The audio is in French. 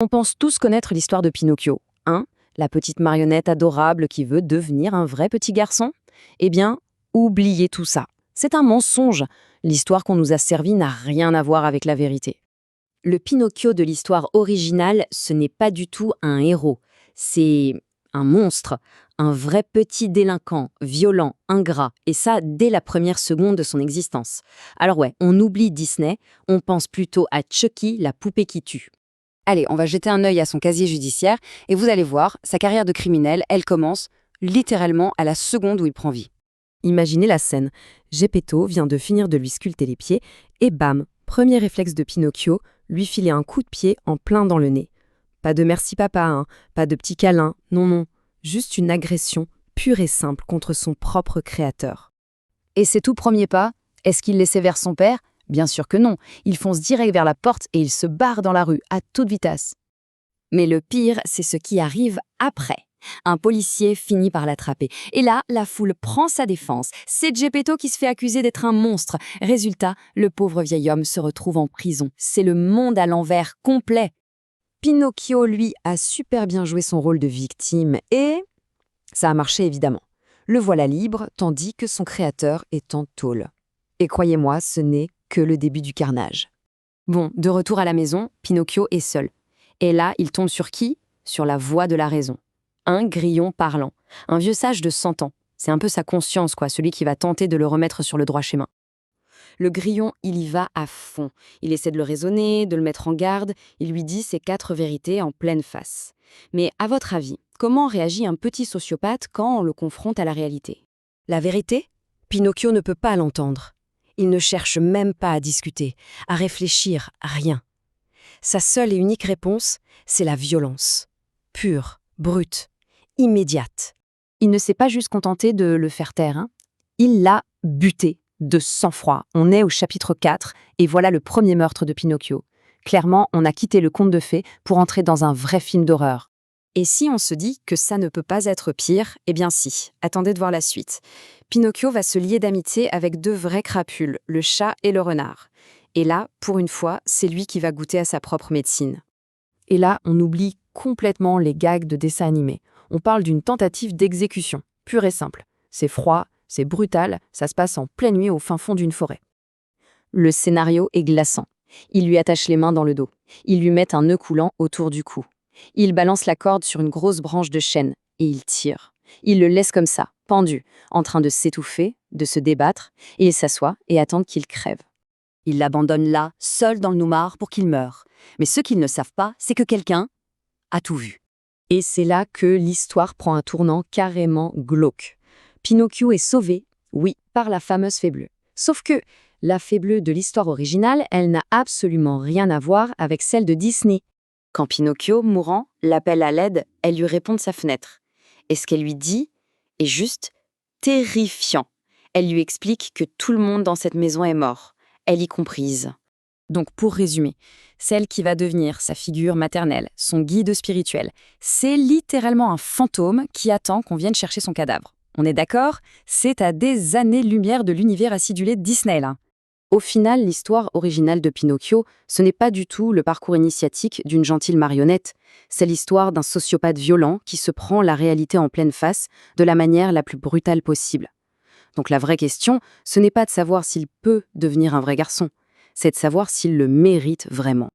On pense tous connaître l'histoire de Pinocchio, hein? La petite marionnette adorable qui veut devenir un vrai petit garçon? Eh bien, oubliez tout ça. C'est un mensonge. L'histoire qu'on nous a servie n'a rien à voir avec la vérité. Le Pinocchio de l'histoire originale, ce n'est pas du tout un héros. C'est un monstre, un vrai petit délinquant, violent, ingrat, et ça dès la première seconde de son existence. Alors ouais, on oublie Disney, on pense plutôt à Chucky, la poupée qui tue. Allez, on va jeter un œil à son casier judiciaire et vous allez voir, sa carrière de criminel, elle commence littéralement à la seconde où il prend vie. Imaginez la scène. Geppetto vient de finir de lui sculpter les pieds et bam, premier réflexe de Pinocchio, lui filer un coup de pied en plein dans le nez. Pas de merci papa, hein, pas de petit câlin, non non, juste une agression pure et simple contre son propre créateur. Et ses tout premiers pas, est-ce qu'il les sévère son père? Bien sûr que non, il fonce direct vers la porte et il se barre dans la rue à toute vitesse. Mais le pire, c'est ce qui arrive après. Un policier finit par l'attraper. Et là, la foule prend sa défense. C'est Geppetto qui se fait accuser d'être un monstre. Résultat, le pauvre vieil homme se retrouve en prison. C'est le monde à l'envers complet. Pinocchio, lui, a super bien joué son rôle de victime et ça a marché évidemment. Le voilà libre, tandis que son créateur est en tôle. Et croyez-moi, ce n'est que le début du carnage. Bon, de retour à la maison, Pinocchio est seul. Et là, il tombe sur qui? Sur la voix de la raison. Un grillon parlant. Un vieux sage de 100 ans. C'est un peu sa conscience, quoi, celui qui va tenter de le remettre sur le droit chemin. Le grillon, il y va à fond. Il essaie de le raisonner, de le mettre en garde. Il lui dit ses 4 vérités en pleine face. Mais à votre avis, comment réagit un petit sociopathe quand on le confronte à la réalité? La vérité? Pinocchio ne peut pas l'entendre. Il ne cherche même pas à discuter, à réfléchir, à rien. Sa seule et unique réponse, c'est la violence. Pure, brute, immédiate. Il ne s'est pas juste contenté de le faire taire, hein. Il l'a buté de sang-froid. On est au chapitre 4 et voilà le premier meurtre de Pinocchio. Clairement, on a quitté le conte de fées pour entrer dans un vrai film d'horreur. Et si on se dit que ça ne peut pas être pire, eh bien si, attendez de voir la suite. Pinocchio va se lier d'amitié avec 2 vrais crapules, le chat et le renard. Et là, pour une fois, c'est lui qui va goûter à sa propre médecine. Et là, on oublie complètement les gags de dessin animé. On parle d'une tentative d'exécution, pure et simple. C'est froid, c'est brutal, ça se passe en pleine nuit au fin fond d'une forêt. Le scénario est glaçant. Ils lui attachent les mains dans le dos. Ils lui mettent un nœud coulant autour du cou. Il balance la corde sur une grosse branche de chêne et il tire. Il le laisse comme ça, pendu, en train de s'étouffer, de se débattre, et il s'assoit et attend qu'il crève. Il l'abandonne là, seul dans le noir, pour qu'il meure. Mais ce qu'ils ne savent pas, c'est que quelqu'un a tout vu. Et c'est là que l'histoire prend un tournant carrément glauque. Pinocchio est sauvé, oui, par la fameuse fée bleue. Sauf que la fée bleue de l'histoire originale, elle n'a absolument rien à voir avec celle de Disney. Quand Pinocchio, mourant, l'appelle à l'aide, elle lui répond de sa fenêtre. Et ce qu'elle lui dit est juste terrifiant. Elle lui explique que tout le monde dans cette maison est mort, elle y comprise. Donc pour résumer, celle qui va devenir sa figure maternelle, son guide spirituel, c'est littéralement un fantôme qui attend qu'on vienne chercher son cadavre. On est d'accord? C'est à des années-lumière de l'univers acidulé de Disney, là. Au final, l'histoire originale de Pinocchio, ce n'est pas du tout le parcours initiatique d'une gentille marionnette. C'est l'histoire d'un sociopathe violent qui se prend la réalité en pleine face de la manière la plus brutale possible. Donc la vraie question, ce n'est pas de savoir s'il peut devenir un vrai garçon, c'est de savoir s'il le mérite vraiment.